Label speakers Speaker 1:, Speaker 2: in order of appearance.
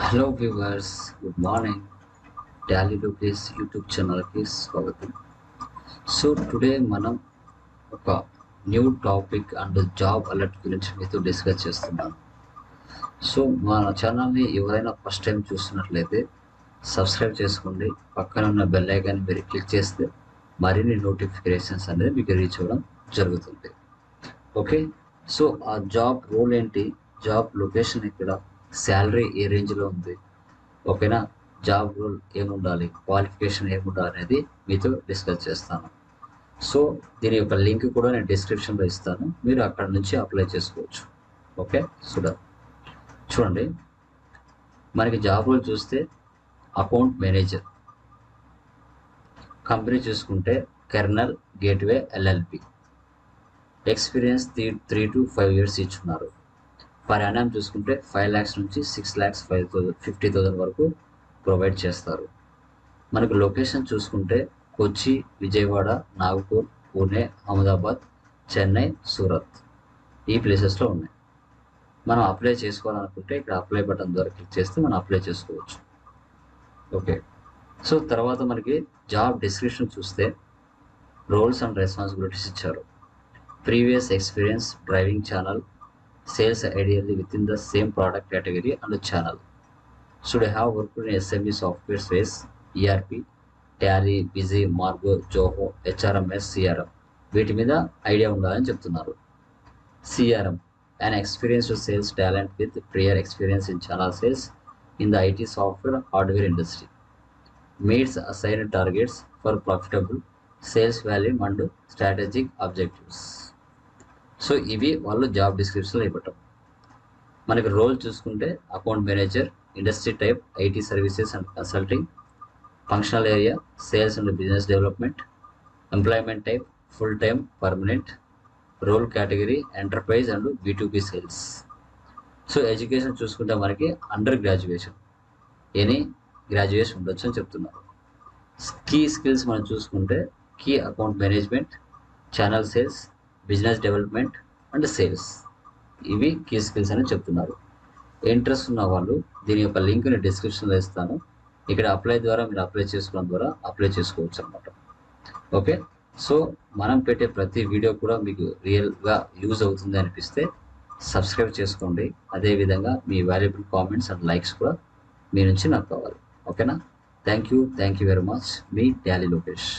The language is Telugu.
Speaker 1: Hello viewers, good morning. Dolly Lokesh YouTube ఛానల్కి స్వాగతం. సో టుడే మనం ఒక new topic and job alert గురించి మీతో డిస్కస్ చేస్తున్నాను. సో మన ఛానల్ని ఎవరైనా ఫస్ట్ టైం చూస్తున్నట్లయితే సబ్స్క్రైబ్ చేసుకోండి. పక్కన ఉన్న బెల్ ఐకాన్ మీరు క్లిక్ చేస్తే మరిన్ని నోటిఫికేషన్స్ అనేది మీకు రీచ్ అవ్వడం జరుగుతుంది. ఓకే, సో ఆ జాబ్ రోల్ ఏంటి, జాబ్ లొకేషన్ ఇక్కడ, శాలరీ ఏ రేంజ్లో ఉంది, ఓకేనా, జాబ్ రోల్ ఏముండాలి, క్వాలిఫికేషన్ ఏముండాలి అనేది మీతో డిస్కస్ చేస్తాను. సో దీని యొక్క లింక్ కూడా నేను డిస్క్రిప్షన్లో ఇస్తాను, మీరు అక్కడ నుంచి అప్లై చేసుకోవచ్చు. ఓకే, చూడండి, మనకి జాబ్ రోల్ చూస్తే అకౌంట్ మేనేజర్, కంపెనీ చూసుకుంటే Kernel Gateway LLP, experience 3 to 5 years ఇచ్చున్నారు. పర్ యానం చూసుకుంటే 5 lakhs నుంచి 6,50,000 వరకు ప్రొవైడ్ చేస్తారు. మనకు లొకేషన్ చూసుకుంటే కొచ్చి, విజయవాడ, నాగపూర్, పూణే, అహ్మదాబాద్, చెన్నై, సూరత్, ఈ ప్లేసెస్లో ఉన్నాయి. మనం అప్లై చేసుకోవాలనుకుంటే ఇక్కడ అప్లై బటన్ ద్వారా క్లిక్ చేస్తే మనం అప్లై చేసుకోవచ్చు. ఓకే, సో తర్వాత మనకి జాబ్ డిస్క్రిప్షన్ చూస్తే రోల్స్ అండ్ రెస్పాన్సిబిలిటీస్ ఇచ్చారు. Previous experience driving channel, sales ideally within the same product category and channel. Should have worked in SME software space, ERP, Tally, Busy, Margo, Zoho, HRMS, CRM. వీటి మీద ఐడియా ఉండాలని చెప్తున్నారు. CRM, an experienced sales talent with prior experience in channel sales in the IT software hardware industry. Meets assigned targets for profitable sales volume and strategic objectives. So ఇవి వాళ్ళు జాబ్ డిస్క్రిప్షన్లో ఇవ్వటం. మనకి రోల్ చూసుకుంటే account manager, industry type IT services and consulting, functional area sales and business development, employment type full time permanent, role category enterprise and B2B sales. So education చూసుకుంటే మనకి అండర్ గ్రాడ్యుయేషన్, ఎనీ గ్రాడ్యుయేషన్ ఉండొచ్చు అని చెప్తున్నారు. కీ స్కిల్స్ మనం చూసుకుంటే key account management, channel sales, business development and sales, ఇవి కీ స్కిల్స్ అని చెప్తున్నారు. ఇంట్రెస్ట్ ఉన్న వాళ్ళు దీని యొక్క లింక్ని డిస్క్రిప్షన్లో ఇస్తాను, ఇక్కడ అప్లై ద్వారా మీరు అప్లై చేసుకోవడం ద్వారా అప్లై చేసుకోవచ్చు అనమాట. ఓకే, సో మనం పెట్టే ప్రతి వీడియో కూడా మీకు రియల్గా యూజ్ అవుతుంది అనిపిస్తే సబ్స్క్రైబ్ చేసుకోండి. అదేవిధంగా మీ వాల్యుబుల్ కామెంట్స్ అండ్ లైక్స్ కూడా మీ నుంచి నాకు కావాలి. ఓకేనా, thank you very much. Me Dolly Lokesh.